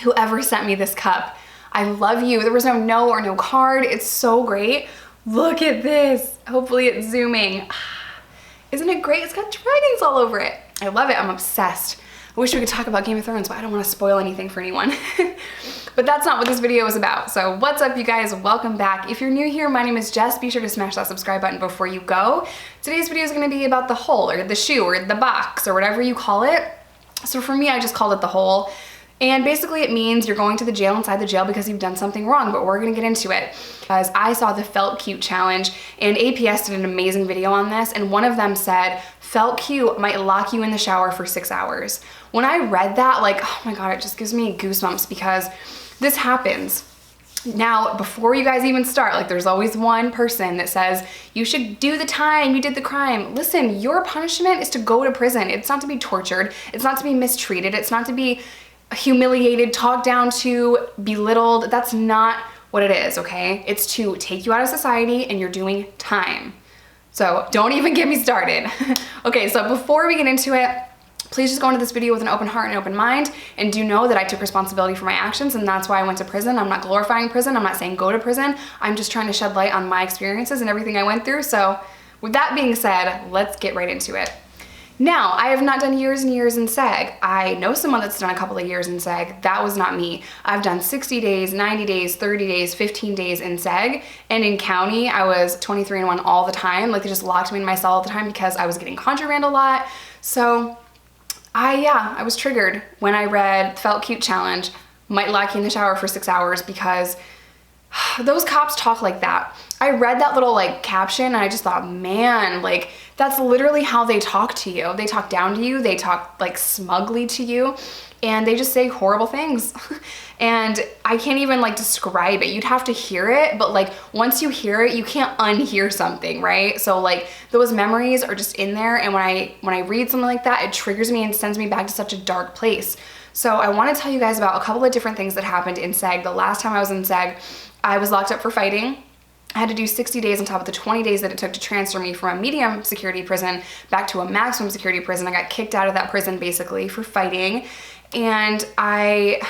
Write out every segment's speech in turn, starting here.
whoever sent me this cup, I love you. There was no note or no card. It's so great. Look at this. Hopefully it's zooming. Isn't it great? It's got dragons all over it. I love it. I'm obsessed. I wish we could talk about Game of Thrones, but I don't want to spoil anything for anyone. But that's not what this video is about. So what's up, you guys? Welcome back. If you're new here, my name is Jess. Be sure to smash that subscribe button before you go. Today's video is going to be about the hole or the shoe or the box or whatever you call it. So for me, I just called it the hole. And basically it means you're going to the jail inside the jail because you've done something wrong, but we're gonna get into it. Because I saw the Felt Cute challenge and APS did an amazing video on this, and one of them said, Felt Cute might lock you in the shower for 6 hours. When I read that, like, oh my God, it just gives me goosebumps because this happens. Now, before you guys even start, like there's always one person that says, you should do the time, you did the crime. Listen, your punishment is to go to prison. It's not to be tortured. It's not to be mistreated. It's not to be humiliated, talked down to, belittled. That's not what it is, okay? It's to take you out of society and you're doing time. So don't even get me started. Okay, so before we get into it, please just go into this video with an open heart and open mind, and do know that I took responsibility for my actions, and that's why I went to prison. I'm not glorifying prison. I'm not saying go to prison. I'm just trying to shed light on my experiences and everything I went through. So with that being said, let's get right into it. Now, I have not done years and years in seg. I know someone that's done a couple of years in seg. That was not me. I've done 60 days, 90 days, 30 days, 15 days in seg. And in county, I was 23-1 all the time. Like they just locked me in my cell all the time because I was getting contraband a lot. So I was triggered when I read Felt Cute Challenge might lock you in the shower for 6 hours because those cops talk like that. I read that little like caption and I just thought, man, like that's literally how they talk to you. They talk down to you, they talk like smugly to you, and they just say horrible things. And I can't even like describe it. You'd have to hear it, but like once you hear it, you can't unhear something, right? So like those memories are just in there, and when I read something like that, it triggers me and sends me back to such a dark place. So I want to tell you guys about a couple of different things that happened in seg. The last time I was in seg, I was locked up for fighting. I had to do 60 days on top of the 20 days that it took to transfer me from a medium security prison back to a maximum security prison. I got kicked out of that prison basically for fighting, and I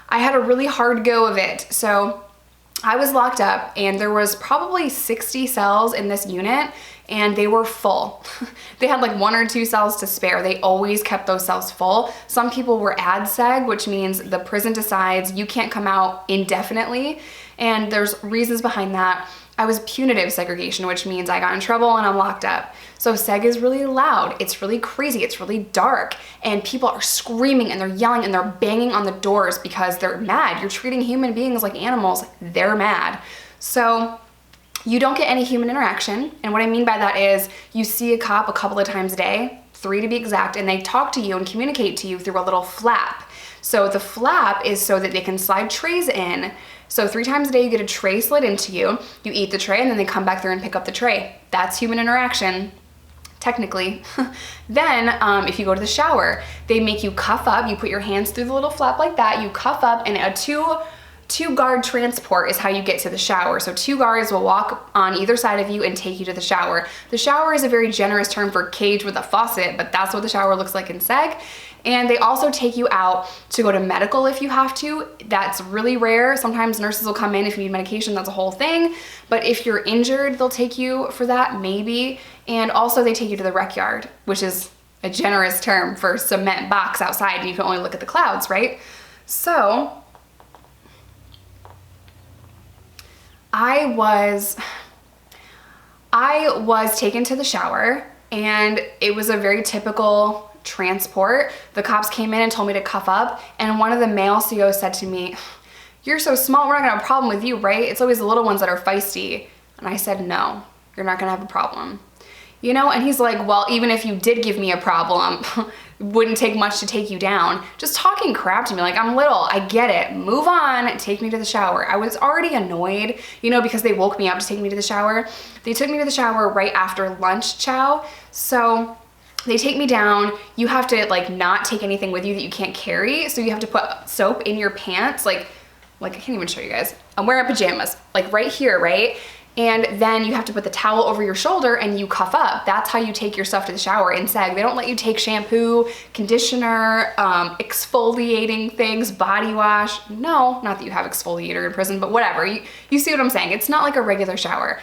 had a really hard go of it. So I was locked up and there was probably 60 cells in this unit and they were full. They had like 1 or 2 cells to spare. They always kept those cells full. Some people were ad seg, which means the prison decides you can't come out indefinitely. And there's reasons behind that. I was punitive segregation, which means I got in trouble and I'm locked up. So seg is really loud, it's really crazy, it's really dark, and people are screaming and they're yelling and they're banging on the doors because they're mad. You're treating human beings like animals, they're mad. So you don't get any human interaction, and what I mean by that is you see a cop a couple of times a day, 3 to be exact, and they talk to you and communicate to you through a little flap. So the flap is so that they can slide trays in. So 3 times a day you get a tray slid into you, you eat the tray, and then they come back through and pick up the tray. That's human interaction, technically. Then if you go to the shower, they make you cuff up, you put your hands through the little flap like that, you cuff up, and a two guard transport is how you get to the shower. So 2 guards will walk on either side of you and take you to the shower. The shower is a very generous term for cage with a faucet, but that's what the shower looks like in seg. And they also take you out to go to medical if you have to. That's really rare. Sometimes nurses will come in if you need medication, that's a whole thing. But if you're injured, they'll take you for that, maybe. And also they take you to the rec yard, which is a generous term for cement box outside and you can only look at the clouds, right? So I was taken to the shower, and it was a very typical transport. The cops came in and told me to cuff up, and one of the male COs said to me, "You're so small, we're not gonna have a problem with you, right? It's always the little ones that are feisty." And I said, "No, you're not gonna have a problem." You know, and he's like, "Well, even if you did give me a problem, it wouldn't take much to take you down." Just talking crap to me, like, I'm little, I get it, move on, take me to the shower. I was already annoyed, you know, because they woke me up to take me to the shower. They took me to the shower right after lunch chow, so they take me down. You have to like not take anything with you that you can't carry, so you have to put soap in your pants, like I can't even show you guys. I'm wearing pajamas, like right here, right? And then you have to put the towel over your shoulder and you cuff up. That's how you take your stuff to the shower. In SEG, they don't let you take shampoo, conditioner, exfoliating things, body wash. No, not that you have exfoliator in prison, but whatever. You see what I'm saying? It's not like a regular shower.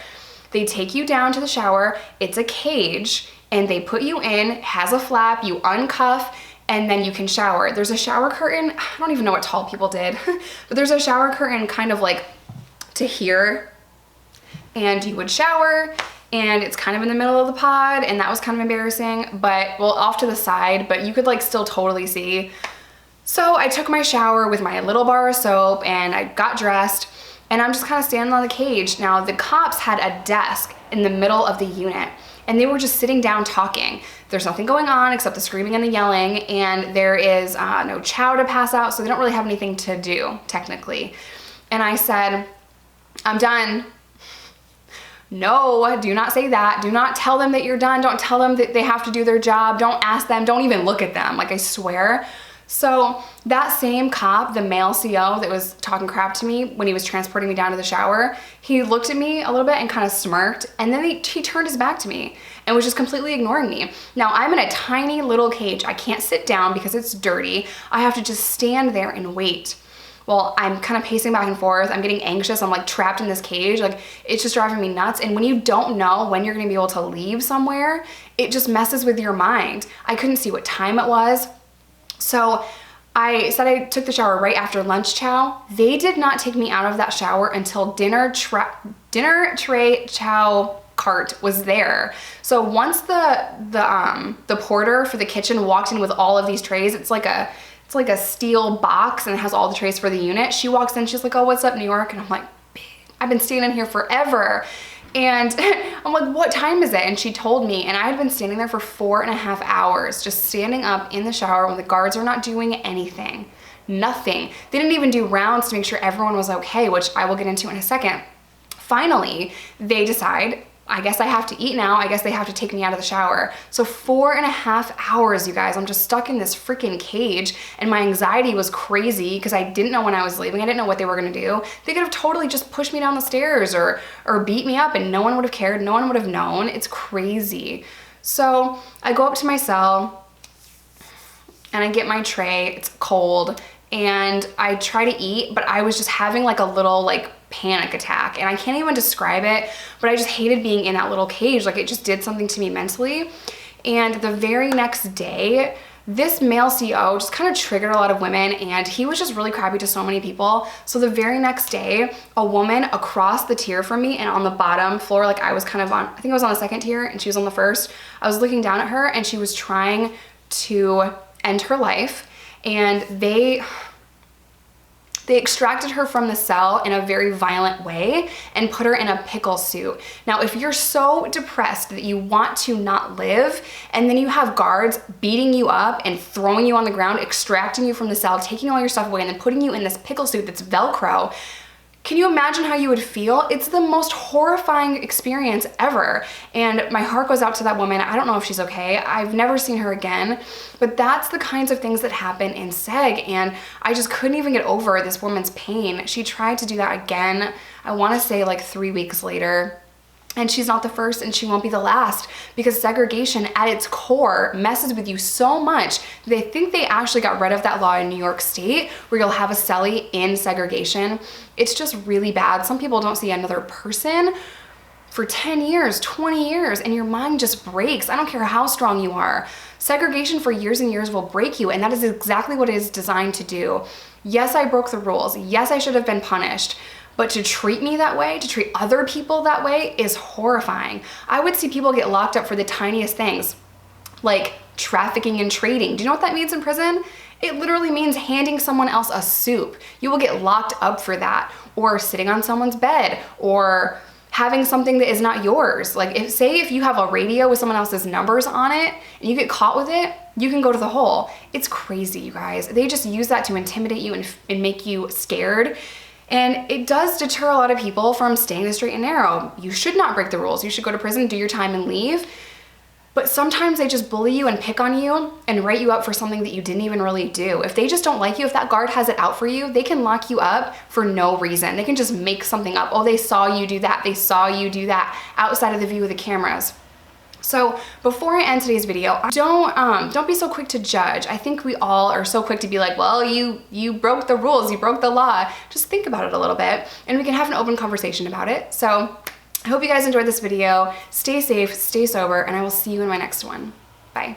They take you down to the shower. It's a cage and they put you in, has a flap, you uncuff, and then you can shower. There's a shower curtain. I don't even know what tall people did, but there's a shower curtain kind of like to here. And you would shower and it's kind of in the middle of the pod, and that was kind of embarrassing, but well, off to the side, but you could like still totally see. So I took my shower with my little bar of soap and I got dressed and I'm just kind of standing on the cage. Now the cops had a desk in the middle of the unit and they were just sitting down talking. There's nothing going on except the screaming and the yelling, and there is no chow to pass out, so they don't really have anything to do technically. And I said, I'm done. No, do not say that. Do not tell them that you're done. Don't tell them that they have to do their job. Don't ask them. Don't even look at them. Like, I swear. So that same cop, the male CO that was talking crap to me when he was transporting me down to the shower, he looked at me a little bit and kind of smirked, and then he turned his back to me and was just completely ignoring me. Now I'm in a tiny little cage. I can't sit down because it's dirty. I have to just stand there and wait. Well, I'm kind of pacing back and forth. I'm getting anxious. I'm like trapped in this cage. Like, it's just driving me nuts. And when you don't know when you're gonna be able to leave somewhere, it just messes with your mind. I couldn't see what time it was. So I said I took the shower right after lunch chow. They did not take me out of that shower until dinner tray chow cart was there. So once the porter for the kitchen walked in with all of these trays, it's like a steel box and it has all the trays for the unit. She walks in, she's like, oh, what's up, New York? And I'm like, I've been standing here forever. And I'm like, what time is it? And she told me, and I had been standing there for 4.5 hours, just standing up in the shower when the guards are not doing anything, nothing. They didn't even do rounds to make sure everyone was okay, which I will get into in a second. Finally, they decide, I guess I have to eat now. I guess they have to take me out of the shower. So 4.5 hours, you guys, I'm just stuck in this freaking cage, and my anxiety was crazy because I didn't know when I was leaving. I didn't know what they were gonna do. They could have totally just pushed me down the stairs or beat me up and no one would have cared. No one would have known. It's crazy. So I go up to my cell and I get my tray. It's cold and I try to eat, but I was just having like a little like panic attack, and I can't even describe it, but I just hated being in that little cage. Like, it just did something to me mentally. And the very next day, this male CO just kind of triggered a lot of women, and he was just really crappy to so many people. So the very next day, a woman across the tier from me and on the bottom floor, like I was kind of on, I think I was on the second tier and she was on the first, I was looking down at her and she was trying to end her life, and they extracted her from the cell in a very violent way and put her in a pickle suit. Now, if you're so depressed that you want to not live, and then you have guards beating you up and throwing you on the ground, extracting you from the cell, taking all your stuff away, and then putting you in this pickle suit that's Velcro, can you imagine how you would feel? It's the most horrifying experience ever. And my heart goes out to that woman. I don't know if she's okay. I've never seen her again, but that's the kinds of things that happen in SEG. And I just couldn't even get over this woman's pain. She tried to do that again, I wanna say like 3 weeks later. And she's not the first and she won't be the last, because segregation at its core messes with you so much. They think they actually got rid of that law in New York State where you'll have a cellie in segregation. It's just really bad. Some people don't see another person for 10 years, 20 years, and your mind just breaks. I don't care how strong you are. Segregation for years and years will break you, and that is exactly what it is designed to do. Yes, I broke the rules. Yes, I should have been punished. But to treat me that way, to treat other people that way, is horrifying. I would see people get locked up for the tiniest things, like trafficking and trading. Do you know what that means in prison? It literally means handing someone else a soup. You will get locked up for that, or sitting on someone's bed, or having something that is not yours. Like, if you have a radio with someone else's numbers on it and you get caught with it, you can go to the hole. It's crazy, you guys. They just use that to intimidate you and make you scared. And it does deter a lot of people from staying the straight and narrow. You should not break the rules. You should go to prison, do your time, and leave. But sometimes they just bully you and pick on you and write you up for something that you didn't even really do. If they just don't like you, if that guard has it out for you, they can lock you up for no reason. They can just make something up. Oh, they saw you do that. They saw you do that outside of the view of the cameras. So before I end today's video, don't be so quick to judge. I think we all are so quick to be like, well, you broke the rules, you broke the law. Just think about it a little bit and we can have an open conversation about it. So I hope you guys enjoyed this video. Stay safe, stay sober, and I will see you in my next one. Bye.